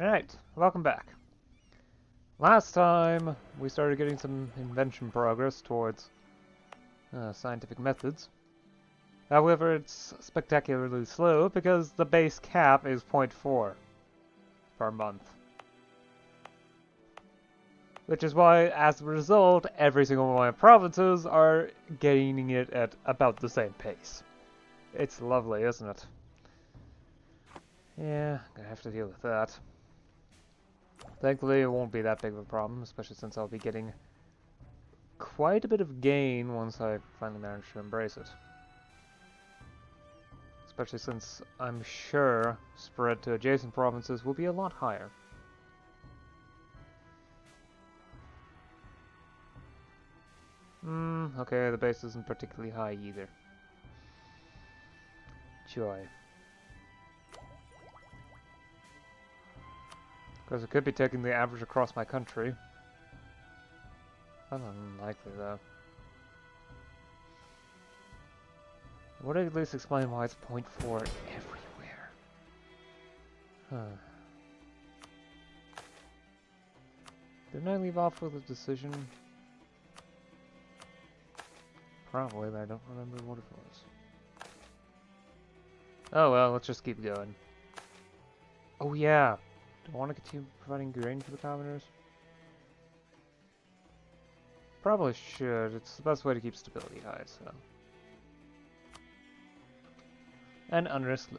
Alright, welcome back. Last time, we started getting some invention progress towards scientific methods. However, it's spectacularly slow because the base cap is zero point 0.4 per month. Which is why, as a result, every single one of my provinces are gaining it at about the same pace. It's lovely, isn't it? Yeah, gonna have to deal with that. Thankfully, it won't be that big of a problem, especially since I'll be getting quite a bit of gain once I finally manage to embrace it. Especially since I'm sure spread to adjacent provinces will be a lot higher. Okay, the base isn't particularly high either. Joy. Because it could be taking the average across my country. Unlikely though. Would I at least explain why it's 0.4 everywhere? Huh. Didn't I leave off with a decision? Probably, but I don't remember what it was. Oh well, let's just keep going. Oh yeah! Do I want to continue providing grain for the commoners? Probably should. It's the best way to keep stability high, so. And unrest low.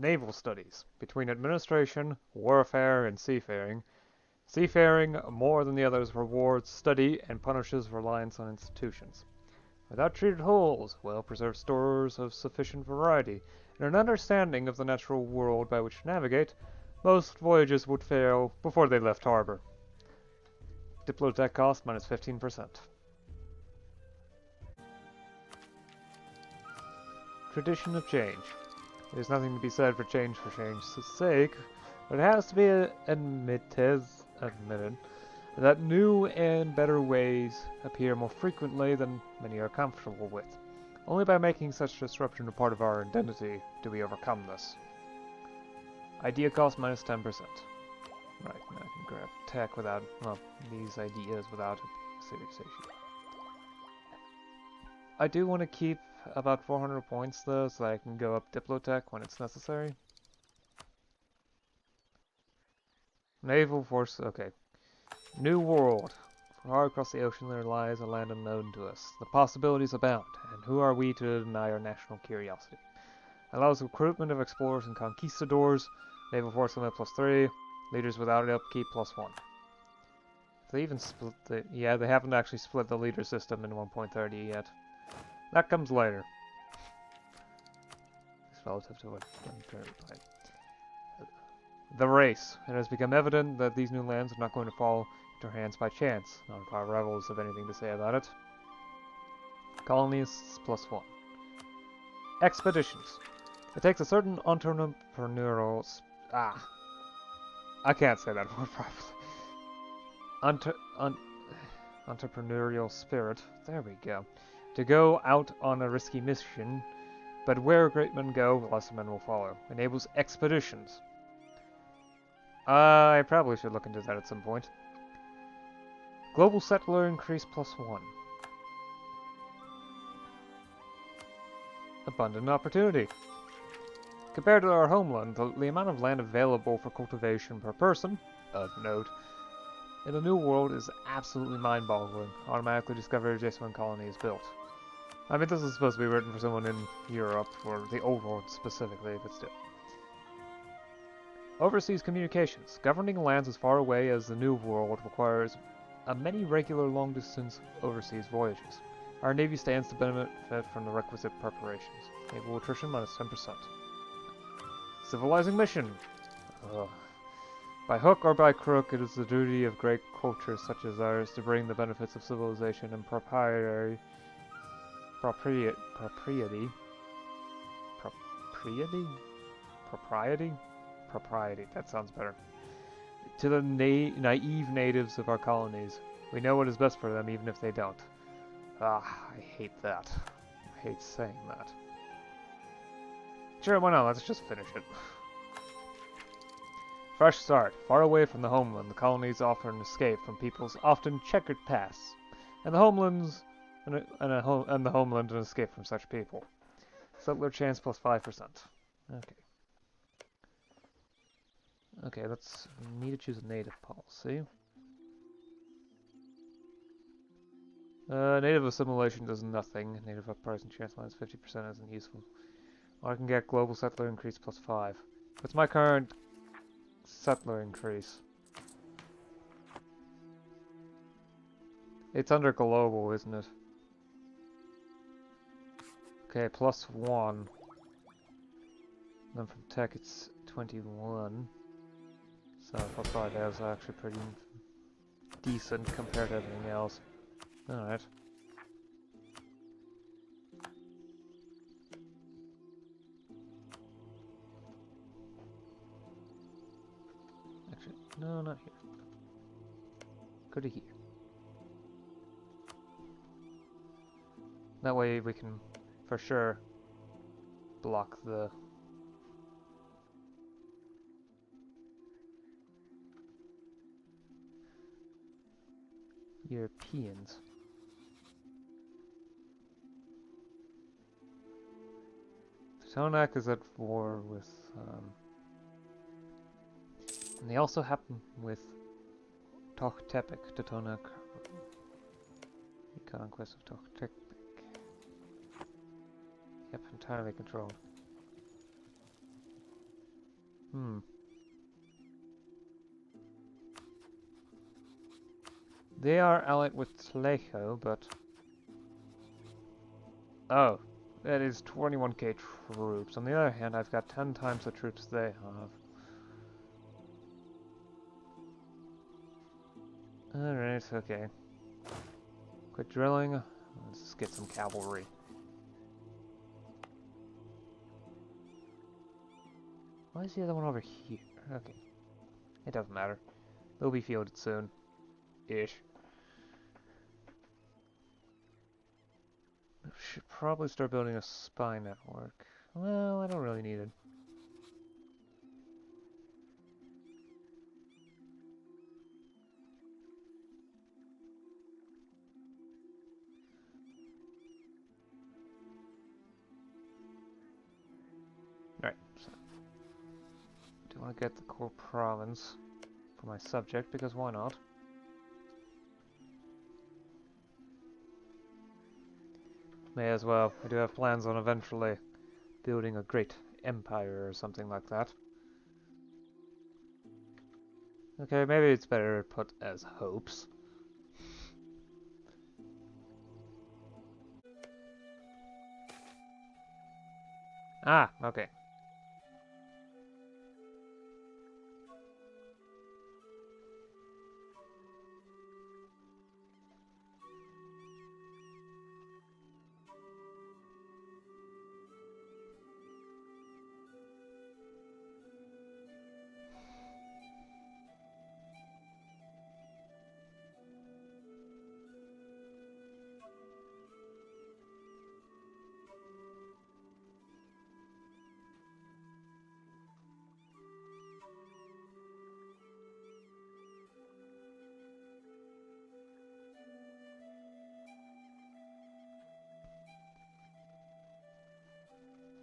Naval studies. Between administration, warfare, and seafaring. Seafaring, more than the others, rewards study and punishes reliance on institutions. Without treated hulls, well-preserved stores of sufficient variety, and an understanding of the natural world by which to navigate, most voyages would fail before they left harbor. Diplotech cost minus 15%. Tradition of change. There's nothing to be said for change's sake, but it has to be admitted that new and better ways appear more frequently than many are comfortable with. Only by making such disruption a part of our identity do we overcome this. Idea cost minus 10%. Right, now I can grab tech without, well, these ideas without a serious issue. I do want to keep about 400 points though, so I can go up Diplotech when it's necessary. Naval force, okay. New world. Far across the ocean there lies a land unknown to us. The possibilities abound, and who are we to deny our national curiosity? Allows recruitment of explorers and conquistadors. Naval force limit +3. Leaders without upkeep +1. They even split the... Yeah, they haven't actually split the leader system in 1.30 yet. That comes later. It's relative to what... The race. It has become evident that these new lands are not going to fall into our hands by chance. None of our rebels have anything to say about it. Colonies +1. Expeditions. It takes a certain entrepreneurial... I can't say that word properly. Entrepreneurial spirit. There we go. To go out on a risky mission, but where great men go, lesser men will follow. Enables expeditions. I probably should look into that at some point. Global settler increase +1. Abundant opportunity. Compared to our homeland, the amount of land available for cultivation per person, of note, in the New World is absolutely mind-boggling. Automatically discover adjacent when colony is built. I mean, this is supposed to be written for someone in Europe, or the Old World specifically, but still. Overseas communications. Governing lands as far away as the New World requires many regular long-distance overseas voyages. Our Navy stands to benefit from the requisite preparations. Naval attrition minus 10%. Civilizing mission. By hook or by crook, it is the duty of great cultures such as ours to bring the benefits of civilization and propriety Propriety? Propriety, that sounds better. To the naive natives of our colonies. We know what is best for them even if they don't. Ah, I hate that. I hate saying that. Sure, why not? Let's just finish it. Fresh start. Far away from the homeland, the colonies offer an escape from people's often checkered pasts, and the homelands and the homeland an escape from such people. Settler chance plus 5%. Okay. Okay, let's need to choose a native policy. Native assimilation does nothing. Native uprising chance minus 50% isn't useful. Or I can get global settler increase plus 5. What's my current settler increase? It's under global, isn't it? Okay, plus 1. Then from tech it's 21. So plus 5 is actually pretty decent compared to everything else. Alright. Actually, no, not here. Go to here. That way we can, for sure, block the Europeans. Tonak is at war with, and they also happen with Tochtepec, Totonac, the conquest of Tochtepec. Yep, entirely controlled. They are allied with Tlejo, but... Oh, that is 21k troops. On the other hand, I've got 10 times the troops they have. Alright, okay. Quit drilling. Let's get some cavalry. Why is the other one over here? Okay. It doesn't matter. They'll be fielded soon. Ish. Should probably start building a spy network. Well, I don't really need it. Right, so I do want to get the core province for my subject, because why not? May as well. I do have plans on eventually building a great empire or something like that. Okay, maybe it's better put as hopes. Ah, okay.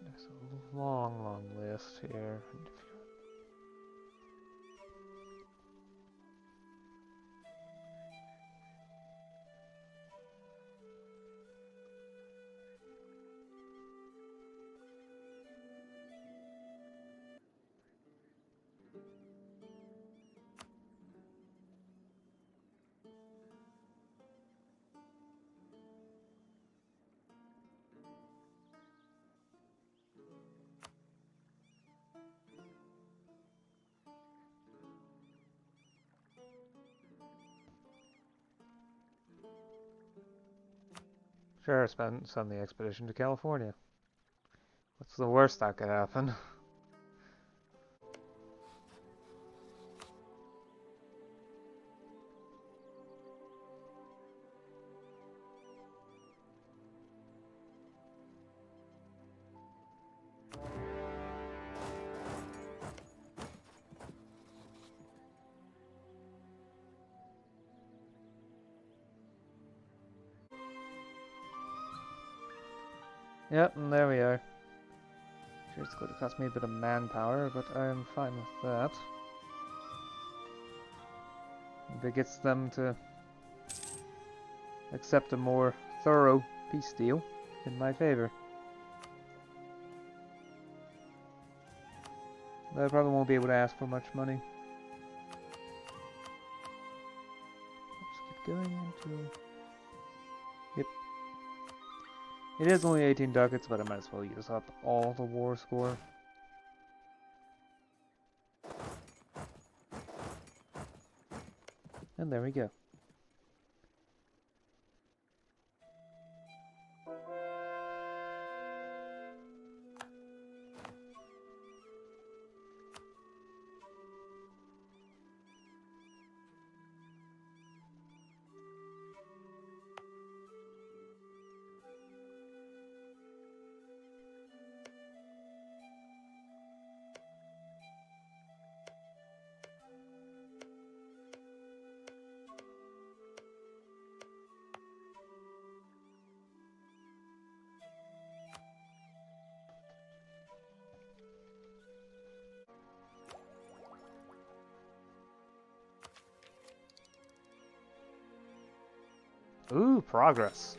There's a long list here. Sure, send the expedition to California. That's the worst that could happen. Yep, and there we are. Sure, it's going to cost me a bit of manpower, but I'm fine with that. If it gets them to accept a more thorough peace deal in my favor. I probably won't be able to ask for much money. Just keep going into... Yep. It is only 18 ducats, but I might as well use up all the war score. And there we go. Ooh, progress.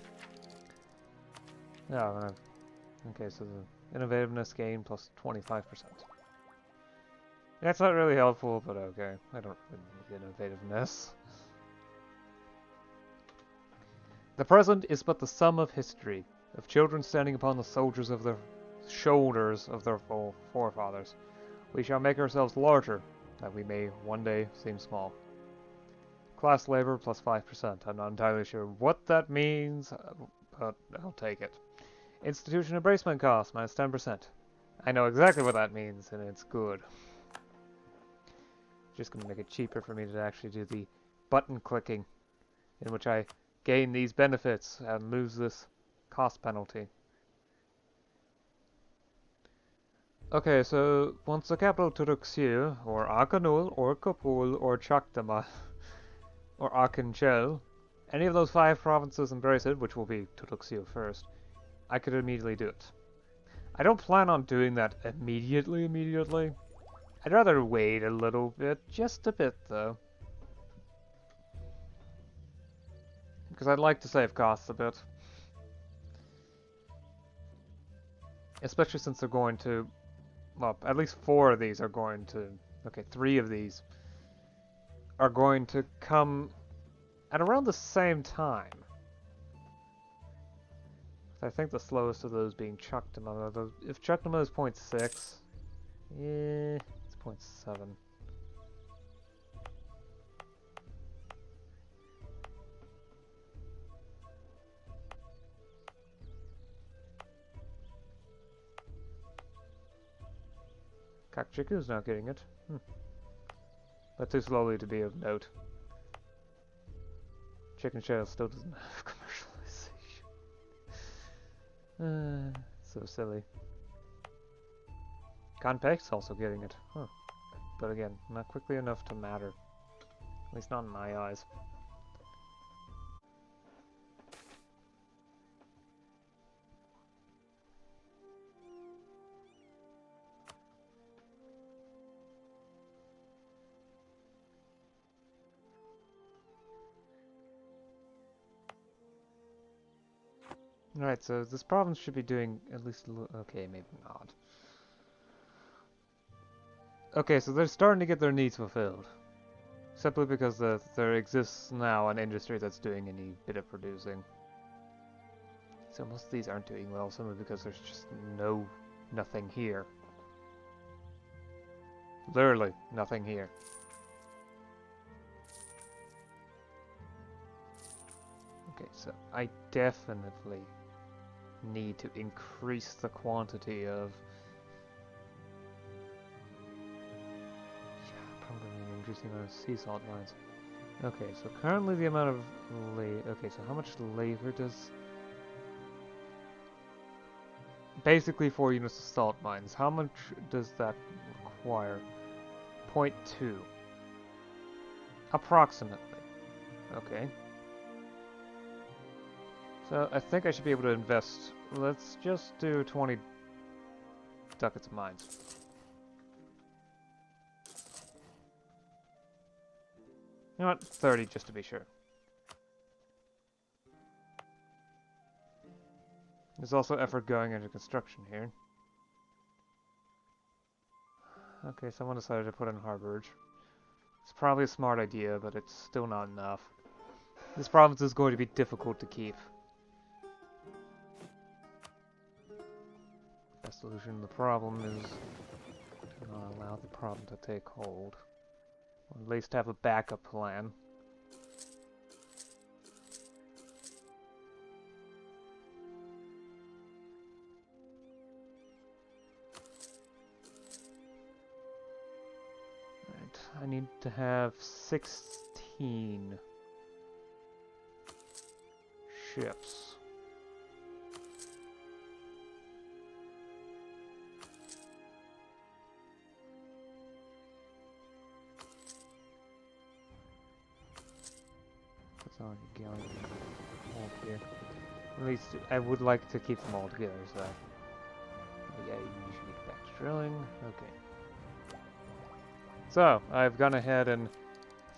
Oh, okay, so the innovativeness gain plus 25%. That's not really helpful, but okay. I don't really need innovativeness. The present is but the sum of history, of children standing upon the shoulders of their forefathers. We shall make ourselves larger, that we may one day seem small. Class labor plus 5%. I'm not entirely sure what that means, but I'll take it. Institution embracement cost minus 10%. I know exactly what that means, and it's good. Just going to make it cheaper for me to actually do the button clicking, in which I gain these benefits and lose this cost penalty. Okay, so once the capital Turuxiu, or Akanul, or Kapul, or Chakdama, or Akinchel, any of those 5 provinces embrace it, which will be Turuxiu first, I could immediately do it. I don't plan on doing that immediately. I'd rather wait a little bit, just a bit though. Because I'd like to save costs a bit. Especially since they're going to, well, at least 4 of these are going to, okay, 3 of these are going to come at around the same time. I think the slowest of those being Chukdama. If Chukdama is 0.6, yeah, it's 0.7. Kakchiku's not getting it. But too slowly to be of note. Chicken Shell still doesn't have commercialization. So silly. Conpec's also getting it. But again, not quickly enough to matter. At least not in my eyes. Alright, so this province should be doing at least a little... Okay, maybe not. Okay, so they're starting to get their needs fulfilled. Simply because there exists now an industry that's doing any bit of producing. So most of these aren't doing well, simply because there's just nothing here. Literally, nothing here. Okay, so I definitely need to increase the quantity of... Yeah, probably increasing the amount of sea salt mines. Okay, so currently the amount of okay, so how much labor does... Basically 4 units of salt mines. How much does that require? 0.2. Approximately. Okay. So I think I should be able to invest. Let's just do 20 ducats of mines. You know what? 30 just to be sure. There's also effort going into construction here. Okay, someone decided to put in harborage. It's probably a smart idea, but it's still not enough. This province is going to be difficult to keep. The solution to the problem is to not allow the problem to take hold. Or at least have a backup plan. Right, I need to have 16 ships. That's all going all here. At least I would like to keep them all together, so yeah, you should get back to drilling. Okay. So I've gone ahead and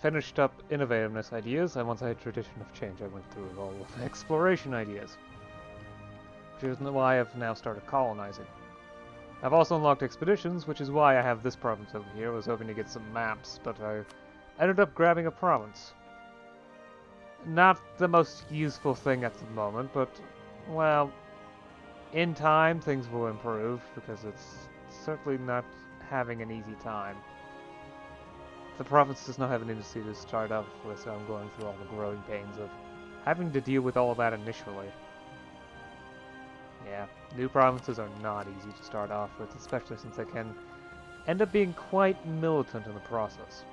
finished up innovativeness ideas, and once I had tradition of change, I went through it all with exploration ideas. Which is why I've now started colonizing. I've also unlocked expeditions, which is why I have this province over here. I was hoping to get some maps, but I ended up grabbing a province. Not the most useful thing at the moment, but, well, in time things will improve, because it's certainly not having an easy time. The province does not have an industry to start off with, so I'm going through all the growing pains of having to deal with all of that initially. Yeah, new provinces are not easy to start off with, especially since they can end up being quite militant in the process.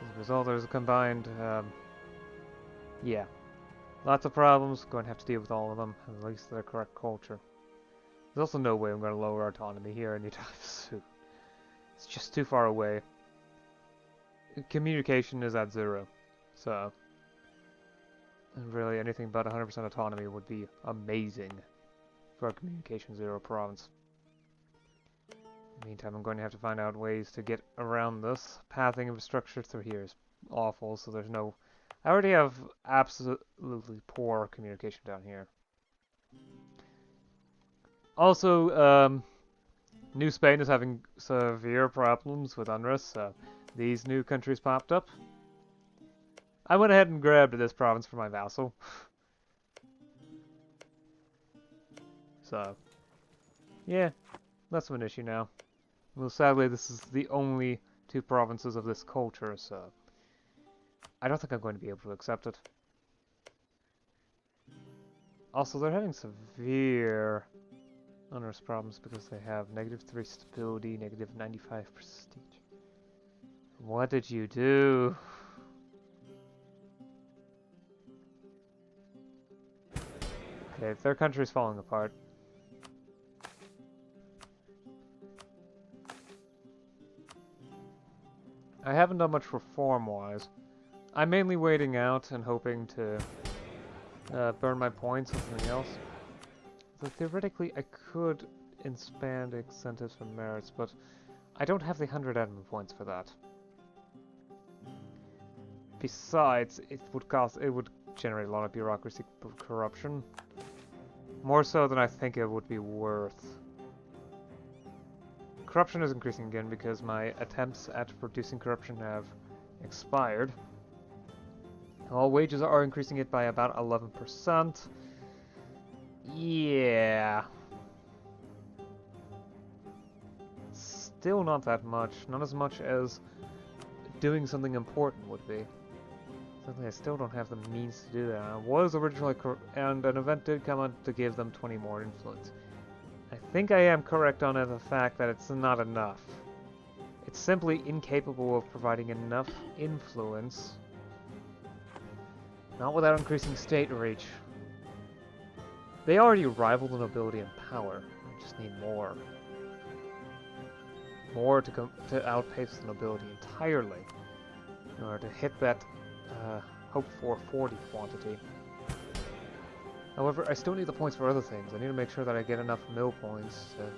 As a result, there's a combined, yeah, lots of problems, going to have to deal with all of them, at least the correct culture. There's also no way I'm going to lower autonomy here anytime soon. It's just too far away. Communication is at 0, so really anything but 100% autonomy would be amazing for a communication 0 province. In the meantime, I'm going to have to find out ways to get around this. Pathing infrastructure through here is awful, so there's no... I already have absolutely poor communication down here. Also, New Spain is having severe problems with unrest, so these new countries popped up. I went ahead and grabbed this province for my vassal. So, yeah, less of an issue now. Well, sadly, this is the only 2 provinces of this culture, so I don't think I'm going to be able to accept it. Also, they're having severe unrest problems because they have -3 stability, -95 prestige. What did you do? Okay, their country's falling apart. I haven't done much reform-wise. I'm mainly waiting out and hoping to burn my points on something else. So theoretically, I could expand incentives for merits, but I don't have the 100 admin points for that. Besides, it would generate a lot of bureaucracy corruption. More so than I think it would be worth. Corruption is increasing again because my attempts at reducing corruption have expired. All wages are increasing it by about 11%. Yeah. Still not that much. Not as much as doing something important would be. Sadly, I still don't have the means to do that. I was originally and an event did come out to give them 20 more influence. I think I am correct on the fact that it's not enough. It's simply incapable of providing enough influence. Not without increasing state reach. They already rival the nobility in power. I just need more. More to outpace the nobility entirely in order to hit that hoped for 40 quantity. However, I still need the points for other things. I need to make sure that I get enough mill points to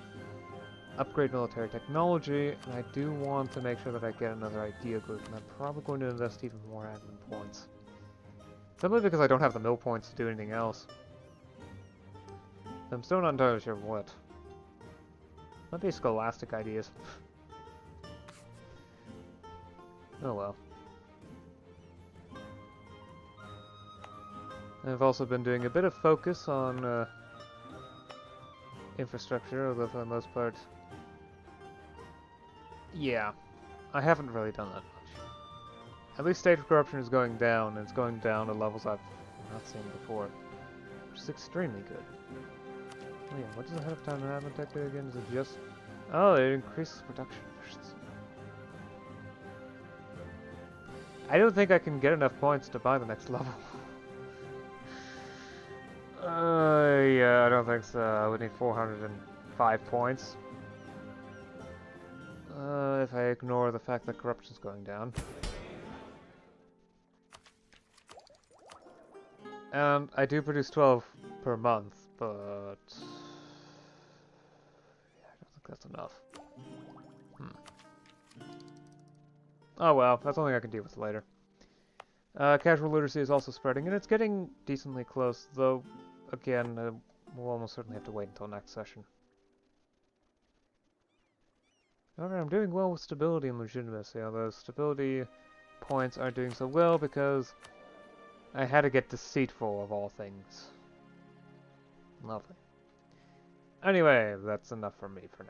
upgrade military technology, and I do want to make sure that I get another idea group, and I'm probably going to invest even more admin points. Simply because I don't have the mill points to do anything else. I'm still not entirely sure what. Might be scholastic ideas. Oh well. I've also been doing a bit of focus on infrastructure, although for the most part, yeah, I haven't really done that much. At least state corruption is going down, and it's going down to levels I've not seen before, which is extremely good. Oh yeah, what does ahead of time and admin tech do again? Is it just... Oh, it increases production efficiency. I don't think I can get enough points to buy the next level. Yeah, I don't think so. I would need 405 points. If I ignore the fact that corruption's going down. And I do produce 12 per month, but... yeah, I don't think that's enough. Oh well, that's something I can deal with later. Casual literacy is also spreading, and it's getting decently close, though, again, we'll almost certainly have to wait until next session. However, I'm doing well with stability and legitimacy, although stability points aren't doing so well because I had to get deceitful of all things. Lovely. Anyway, that's enough for me for now.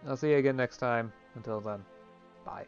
I'll see you again next time. Until then, bye.